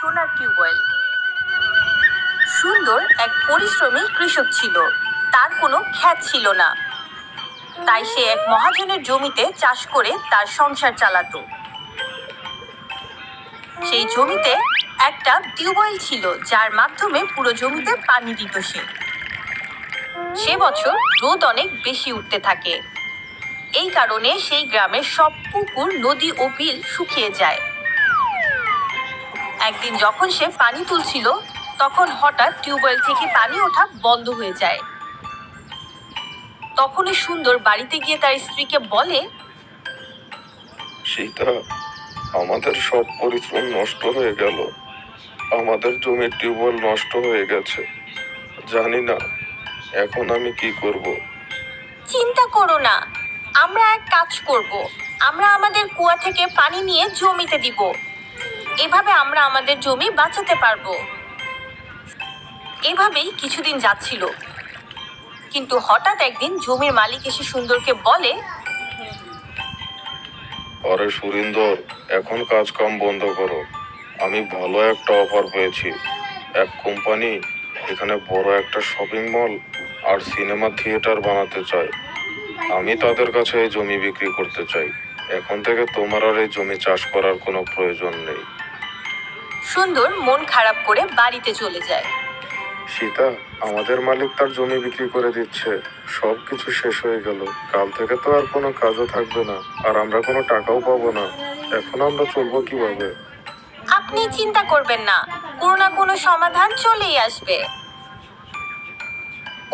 সোনার টিউবওয়েল। সুন্দর এক পরিশ্রমী কৃষক ছিল, তার কোনো খ্যাত ছিল না। তাই সে এক মহাজনের জমিতে চাষ করে তার সংসার চালাতো। সেই জমিতে একটা টিউবওয়েল ছিল, যার মাধ্যমে পুরো জমিতে পানি দিত সে বছর রোদ অনেক বেশি উঠতে থাকে। এই কারণে সেই গ্রামের সব পুকুর, নদী ও বিল শুকিয়ে যায়। একদিন যখন সে পানি তুলছিল, তখন হঠাৎ টিউবওয়েল থেকে পানি ওঠা বন্ধ হয়ে যায়। তখনই সুন্দর বাড়িতে গিয়ে তার স্ত্রীকে বলে, সীতা, আমাদের সব পরিশ্রম নষ্ট হয়ে গেল। আমাদের জমির টিউবওয়েল নষ্ট হয়ে গেছে। জানি না এখন আমি কি করব। চিন্তা করো না, আমরা এক কাজ করব। আমরা আমাদের কুয়া থেকে পানি নিয়ে জমিতে দিব। এভাবে আমরা আমাদের জমি বাঁচাতে পারবো। এভাবেই কিছুদিন যাচ্ছিল, কিন্তু হঠাৎ একদিন জমির মালিক এসে সুন্দরকে বলে, আরে সুরিন্দর, এখন কাজ কাম বন্ধ করো। আমি ভালো একটা অফার পেয়েছি। এক কোম্পানি এখানে বড় একটা শপিং মল আর সিনেমা থিয়েটার বানাতে চায়। আমি তাদের কাছে এই জমি বিক্রি করতে চাই। এখন থেকে তোমার আর এই জমি চাষ করার কোনো প্রয়োজন নেই। সুন্দর মন খারাপ করে বাড়িতে চলে যায়। সীতা, আমাদের মালিক তার জমি বিক্রি করে দিচ্ছে। সব কিছু শেষ হয়ে গেল। কাল থেকে তো আর কোনো কাজও থাকবে না, আর আমরা কোনো টাকাও পাবো না। এখন আমরা চলবো কিভাবে? আপনি চিন্তা করবেন না, কোনো না কোনো সমাধান চলেই আসবে।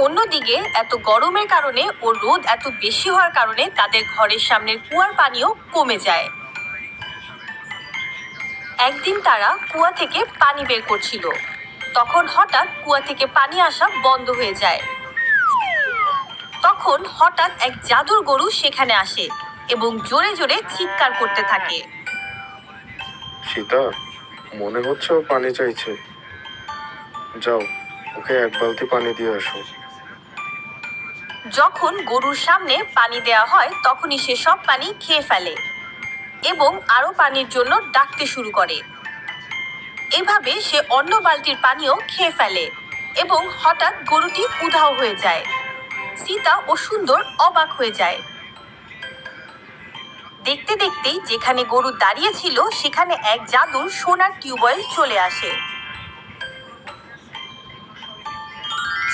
অন্যদিকে এত গরমের কারণে ও রোদ এত বেশি হওয়ার কারণে তাদের ঘরের সামনের কুয়ার পানিও কমে যায়। একদিন তারা কুয়া থেকে পানি বের করছিল, তখন হঠাৎ কুয়া থেকে পানি আসা বন্ধ হয়ে যায়। তখন হঠাৎ এক জাদুর গরু সেখানে আসে এবং জোরে জোরে চিৎকার করতে থাকে। সীতা, মনে হচ্ছে ও পানি চাইছে। যাও, ওকে এক বালতি পানি দিয়ে আসো। যখন গরুর সামনে পানি দেওয়া হয়, তখনই সে সব পানি খেয়ে ফেলে এবং আরো পানির জন্য ডাকতে শুরু করে। এভাবে সে অন্য বালতির পানিও খেয়ে ফেলে এবং হঠাৎ গরুটি উধাও হয়ে যায়। সীতা ও সুন্দর অবাক হয়ে যায়। দেখতে দেখতেই যেখানে গরু দাঁড়িয়ে ছিল, সেখানে এক জাদুর সোনার টিউবওয়েল চলে আসে।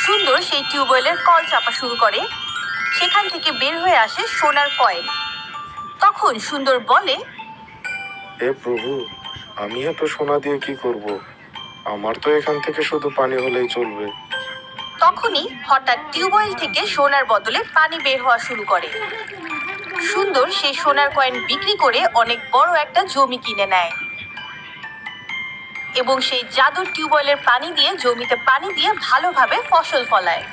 সুন্দর সেই টিউবওয়েলের কল চাপা শুরু করে। সেখান থেকে বের হয়ে আসে সোনার কয়েন। তখন সুন্দর বলে, হে প্রভু, আমি এত সোনা দিয়ে কি করব? আমার তো এখান থেকে শুধু পানি হলেই চলবে। তখনই হঠাৎ টিউবওয়েল থেকে সোনার বদলে পানি বের হওয়া শুরু করে। সুন্দর সেই সোনার কয়েন বিক্রি করে অনেক বড় একটা জমি কিনে নেয় এবং সেই জাদুর টিউবওয়েলের পানি দিয়ে জমিতে পানি দিয়ে ভালোভাবে ফসল ফলায়।